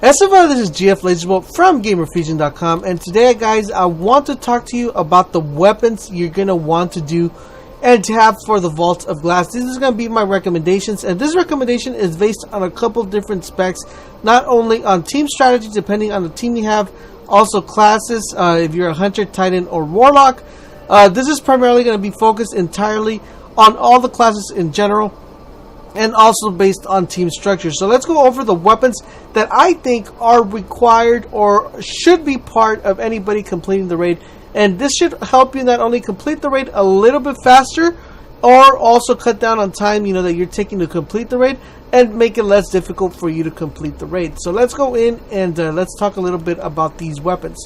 SFO, this is GF Laserbolt from GamerFusion.com, and today, guys, I want to talk to you about the weapons you're going to want to do and to have for the Vault of Glass. This is going to be my recommendations, and this recommendation is based on a couple different specs, not only on team strategy, depending on the team you have, also classes, if you're a Hunter, Titan, or Warlock. This is primarily going to be focused entirely on all the classes in general, and also based on team structure. So let's go over the weapons that I think are required or should be part of anybody completing the raid. And this should help you not only complete the raid a little bit faster, or also cut down on time, that you're taking to complete the raid, and make it less difficult for you to complete the raid. So let's go in and let's talk a little bit about these weapons.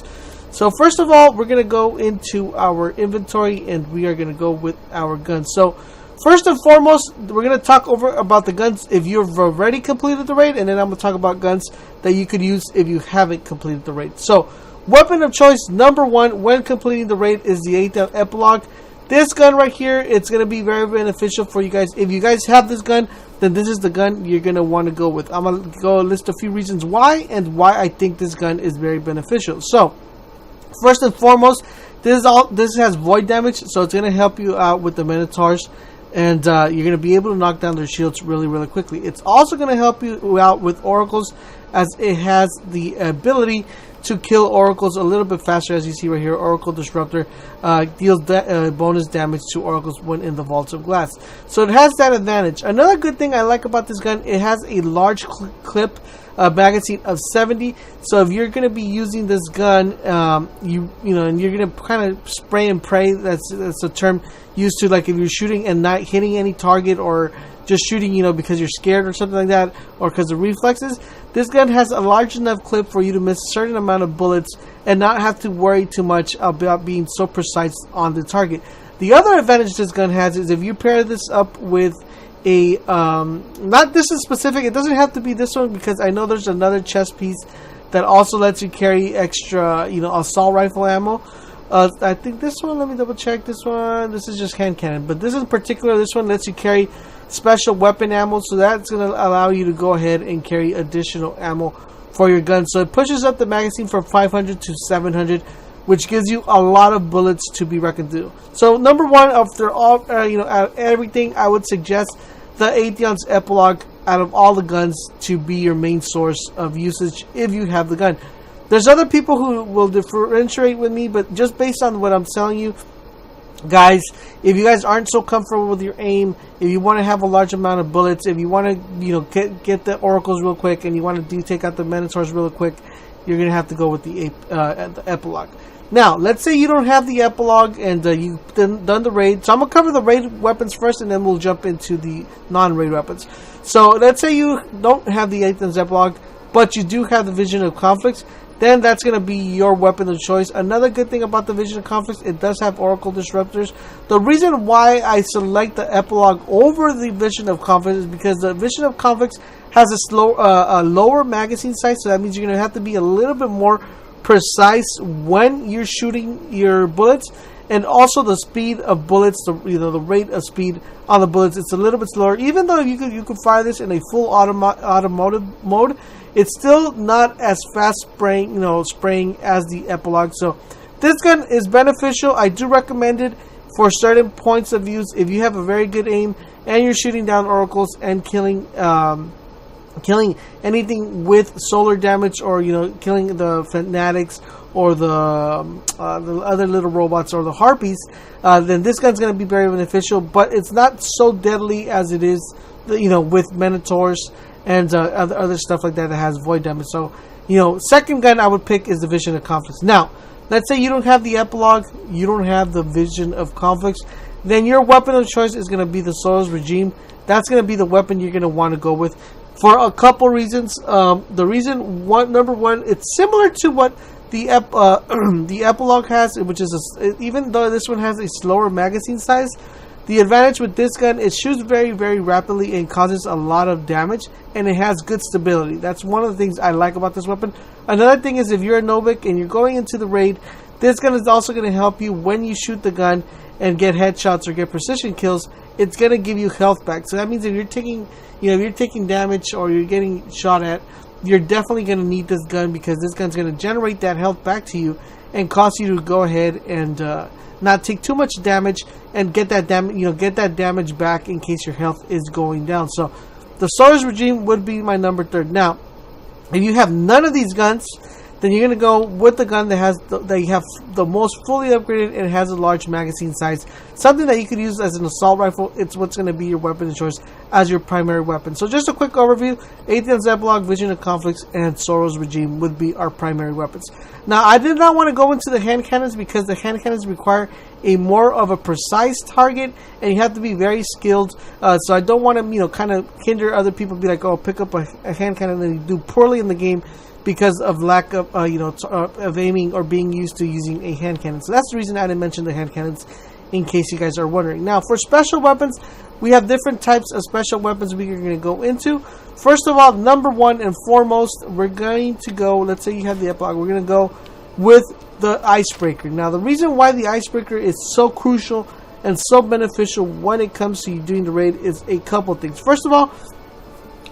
So first of all, we're going to go into our inventory and we are going to go with our guns. So first and foremost, we're going to talk over about the guns if you've already completed the raid, and then I'm going to talk about guns that you could use if you haven't completed the raid. So, weapon of choice number one when completing the raid is the Atheon Epilogue. This gun right here, it's going to be very beneficial for you guys. If you guys have this gun, then this is the gun you're going to want to go with. I'm going to go list a few reasons why and why I think this gun is very beneficial. So, first and foremost, this has void damage, so it's going to help you out with the Minotaurs. And you're going to be able to knock down their shields really quickly. It's also going to help you out with oracles, as it has the ability to kill oracles a little bit faster. As you see right here, Oracle Disruptor deals bonus damage to oracles when in the Vault of Glass. So it has that advantage. Another good thing I like about this gun, it has a large clip magazine of 70. So if you're going to be using this gun, and you're going to kind of spray and pray. That's a term used to, like, if you're shooting and not hitting any target, or just shooting, because you're scared or something like that, or because of reflexes. This gun has a large enough clip for you to miss a certain amount of bullets and not have to worry too much about being so precise on the target. The other advantage this gun has is if you pair this up with a not this is specific, it doesn't have to be this one, because I know there's another chest piece that also lets you carry extra assault rifle ammo. I think this one, let me double check this one. This is just hand cannon, but this in particular, this one lets you carry special weapon ammo, so that's going to allow you to go ahead and carry additional ammo for your gun. So it pushes up the magazine from 500 to 700, which gives you a lot of bullets to be reckoned to. So number one, after all, out of everything, I would suggest the Atheon's Epilogue out of all the guns to be your main source of usage if you have the gun. There's other people who will differentiate with me, but just based on what I'm telling you, guys, if you guys aren't so comfortable with your aim, if you want to have a large amount of bullets, if you want to get the oracles real quick, and you want to take out the Minotaurs real quick, you're going to have to go with the Epilogue. Now, let's say you don't have the Epilogue and you've done the raid. So I'm going to cover the raid weapons first, and then we'll jump into the non-raid weapons. So let's say you don't have the Atheon's Epilogue, but you do have the Vision of Conflux. Then that's going to be your weapon of choice. Another good thing about the Vision of Conflux, it does have Oracle Disruptors. The reason why I select the Epilogue over the Vision of Conflux is because the Vision of Conflux has a lower magazine size, so that means you're going to have to be a little bit more precise when you're shooting your bullets. And also the speed of bullets, the rate of speed on the bullets, it's a little bit slower. Even though you could fire this in a full automotive mode, it's still not as fast spraying as the Epilogue. So this gun is beneficial. I do recommend it for certain points of use. If you have a very good aim and you're shooting down oracles and killing anything with solar damage, or killing the fanatics or the other little robots or the harpies, then this gun's going to be very beneficial. But it's not so deadly as it is, with Minotaurs and other stuff like that has void damage. So, second gun I would pick is the Vision of Conflux. Now, let's say you don't have the Epilogue, you don't have the Vision of Conflux, then your weapon of choice is going to be the Soros Regime. That's going to be the weapon you're going to want to go with for a couple reasons. Number one, it's similar to what the Epilogue has, which is even though this one has a slower magazine size, the advantage with this gun, it shoots very rapidly and causes a lot of damage, and it has good stability. That's one of the things I like about this weapon. Another thing is, if you're a Novik and you're going into the raid, this gun is also going to help you when you shoot the gun and get headshots or get precision kills. It's going to give you health back. So that means if you're taking damage or you're getting shot at, you're definitely going to need this gun, because this gun's going to generate that health back to you and cause you to go ahead and not take too much damage and get that damage back in case your health is going down. So the Soros Regime would be my number 3. Now, if you have none of these guns, then you're going to go with the gun that has that you have the most fully upgraded and has a large magazine size. Something that you could use as an assault rifle. It's what's going to be your weapon of choice as your primary weapon. So just a quick overview. Atheon, Zeblog, Vision of Conflux, and Soros Regime would be our primary weapons. Now, I did not want to go into the hand cannons, because the hand cannons require a more of a precise target, and you have to be very skilled. So I don't want to, kind of hinder other people, be like, oh, pick up a hand cannon, and you do poorly in the game because of lack of, of aiming or being used to using a hand cannon. So that's the reason I didn't mention the hand cannons, in case you guys are wondering. Now, for special weapons, we have different types of special weapons we are going to go into. First of all, number 1 and foremost, we're going to go, let's say you have the epilogue, we're going to go with the icebreaker. Now, the reason why the icebreaker is so crucial and so beneficial when it comes to you doing the raid is a couple things. First of all,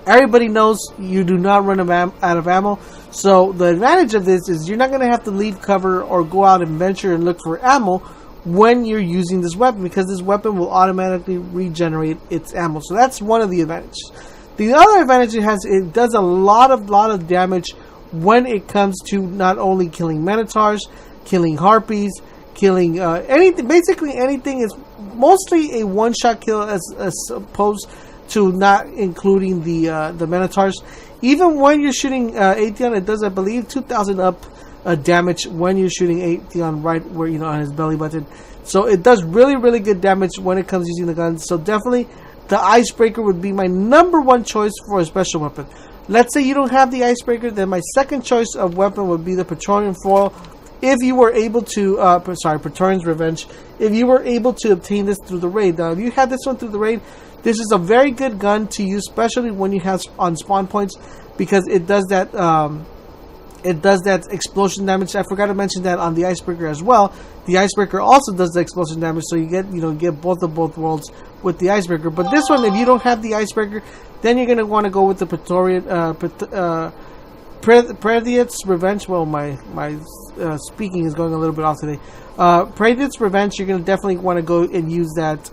everybody knows you do not run out of ammo. So the advantage of this is you're not going to have to leave cover or go out and venture and look for ammo when you're using this weapon, because this weapon will automatically regenerate its ammo. So that's one of the advantages. The other advantage it has, it does a lot of damage when it comes to not only killing Minotaurs, killing Harpies, killing anything. Basically anything is mostly a one-shot kill as opposed to not including the Minotaurs. Even when you're shooting Atheon, it does, I believe, 2,000 up damage when you're shooting Atheon right where, on his belly button. So it does really good damage when it comes to using the gun. So definitely the icebreaker would be my number 1 choice for a special weapon. Let's say you don't have the icebreaker, then my second choice of weapon would be the Praetorian Foil. If you were able to, Praetorian's Revenge, if you were able to obtain this through the raid. Now, if you had this one through the raid, this is a very good gun to use, especially when you have on spawn points, because it does that. It does that explosion damage. I forgot to mention that on the icebreaker as well. The icebreaker also does the explosion damage, so you get both of both worlds with the icebreaker. But this one, if you don't have the icebreaker, then you're gonna want to go with the Praetorian Praetor's Revenge. Well, my speaking is going a little bit off today. Praetor's Revenge. You're gonna definitely want to go and use that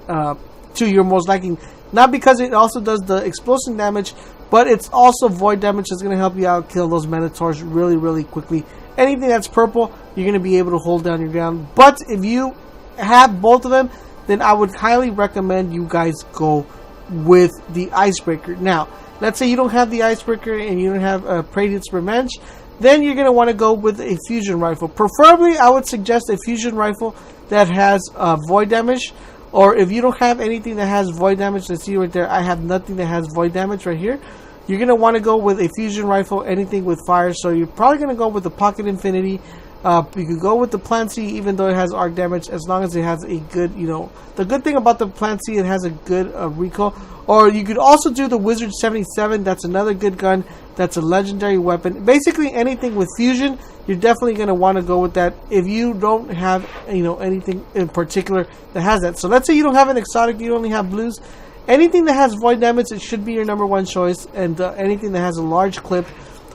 to your most liking. Not because it also does the explosion damage, but it's also void damage that's going to help you out kill those Minotaurs really quickly. Anything that's purple, you're going to be able to hold down your ground. But if you have both of them, then I would highly recommend you guys go with the icebreaker. Now, let's say you don't have the icebreaker and you don't have Praetor's Revenge, then you're going to want to go with a fusion rifle. Preferably, I would suggest a fusion rifle that has void damage. Or if you don't have anything that has void damage, let's see right there, I have nothing that has void damage right here. You're going to want to go with a fusion rifle, anything with fire. So you're probably going to go with the Pocket Infinity. You could go with the Plant C, even though it has arc damage, as long as it has a good, the good thing about the Plant C, it has a good recoil. Or you could also do the Wizard 77. That's another good gun. That's a legendary weapon. Basically, anything with fusion, you're definitely going to want to go with that if you don't have, anything in particular that has that. So let's say you don't have an exotic, you only have blues. Anything that has void damage, it should be your number 1 choice. And anything that has a large clip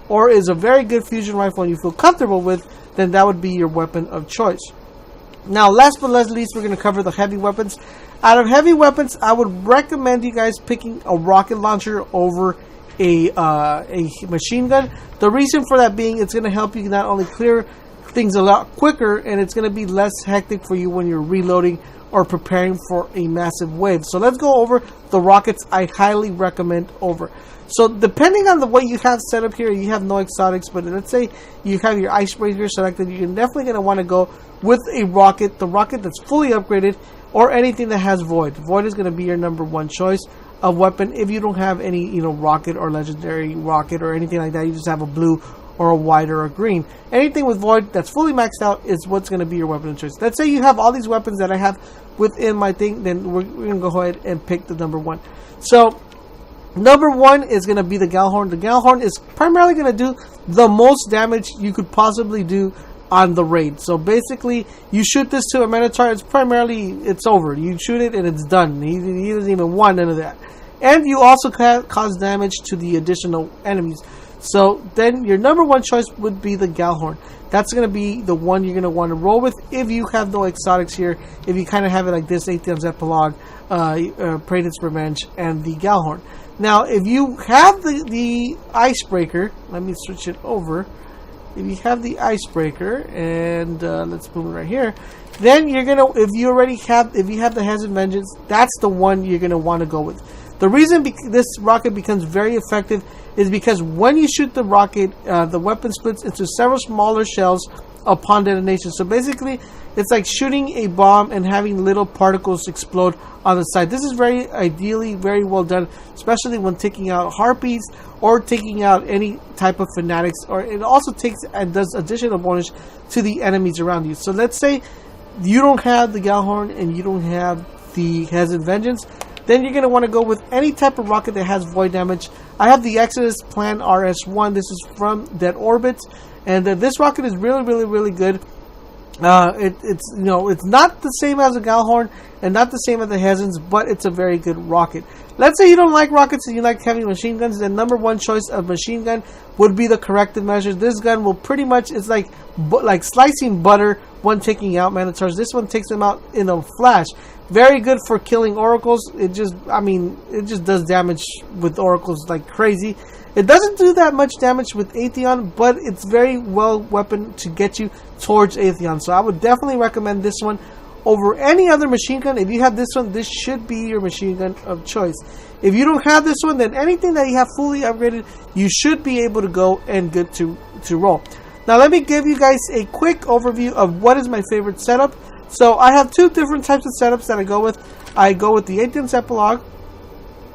or is a very good fusion rifle and you feel comfortable with, then that would be your weapon of choice. Now, last but not least, we're going to cover the heavy weapons. Out of heavy weapons, I would recommend you guys picking a rocket launcher over a machine gun. The reason for that being, it's going to help you not only clear things a lot quicker, and it's going to be less hectic for you when you're reloading or preparing for a massive wave. So let's go over the rockets I highly recommend over. So depending on the way you have set up here, you have no exotics, but let's say you have your icebreaker selected, you're definitely going to want to go with a rocket, the rocket that's fully upgraded, or anything that has void. Void is going to be your number 1 choice of weapon if you don't have any, rocket or legendary rocket or anything like that. You just have a blue or a white or a green. Anything with void that's fully maxed out is what's going to be your weapon of choice. Let's say you have all these weapons that I have within my thing, then we're going to go ahead and pick the number 1. So number 1 is going to be the Gjallarhorn. The Gjallarhorn is primarily going to do the most damage you could possibly do on the raid. So basically, you shoot this to a Minotaur, it's over. You shoot it and it's done. He doesn't even want none of that. And you also cause damage to the additional enemies. So then your number one choice would be the Galhorn. That's going to be the one you're going to want to roll with if you have no exotics here. If you kind of have it like this, Atheon's Epilogue, Praetor's Revenge, and the Galhorn. Now, if you have the Icebreaker, let me switch it over. If you have the Icebreaker, and let's move it right here, then you're gonna, if you have the Hazard Vengeance, that's the one you're gonna want to go with. The reason this rocket becomes very effective is because when you shoot the rocket, the weapon splits into several smaller shells upon detonation. So basically, it's like shooting a bomb and having little particles explode on the side. This is ideally very well done, especially when taking out harpies or taking out any type of fanatics. Or it also takes and does additional bonus to the enemies around you. So let's say you don't have the Galhorn and you don't have the Hazard Vengeance, then you're going to want to go with any type of rocket that has void damage. I have the Exodus Plan RS1. This is from Dead Orbit, and this rocket is really good. It's not the same as a Galhorn and not the same as the Hazards, but it's a very good rocket. Let's say you don't like rockets and you like heavy machine guns, then number one choice of machine gun would be the corrective measures. This gun will pretty much, it's like slicing butter when taking out Manitars. This one takes them out in a flash. Very good for killing oracles. It just does damage with oracles like crazy. It doesn't do that much damage with Atheon, but it's very well weapon to get you towards Atheon. So I would definitely recommend this one over any other machine gun. If you have this one, this should be your machine gun of choice. If you don't have this one, then anything that you have fully upgraded, you should be able to go and good to roll. Now let me give you guys a quick overview of what is my favorite setup. So I have two different types of setups that I go with. I go with the Atheon's Epilogue,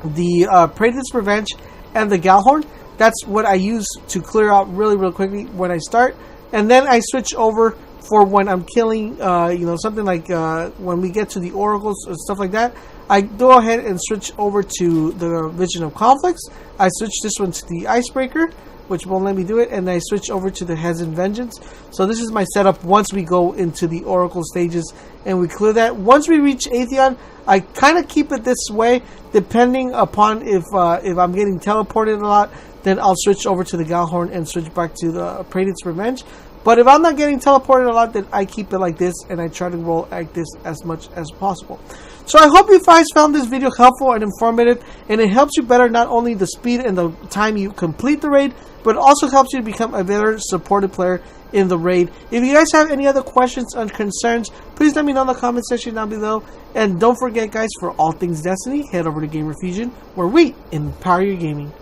the Praetor's Revenge, and the Galhorn. That's what I use to clear out really quickly when I start. And then I switch over for when I'm killing, something like when we get to the oracles or stuff like that. I go ahead and switch over to the Vision of Conflux. I switch this one to the Icebreaker, which won't let me do it, and I switch over to the Hazard Vengeance. So this is my setup once we go into the Oracle stages and we clear that. Once we reach Atheon, I kind of keep it this way, depending upon if I'm getting teleported a lot, then I'll switch over to the Galhorn and switch back to the Praetor's Revenge. But if I'm not getting teleported a lot, then I keep it like this and I try to roll like this as much as possible. So I hope you guys found this video helpful and informative, and it helps you better not only the speed and the time you complete the raid, but also helps you become a better supported player in the raid. If you guys have any other questions or concerns, please let me know in the comment section down below. And don't forget, guys, for all things Destiny, head over to Gamer Fusion, where we empower your gaming.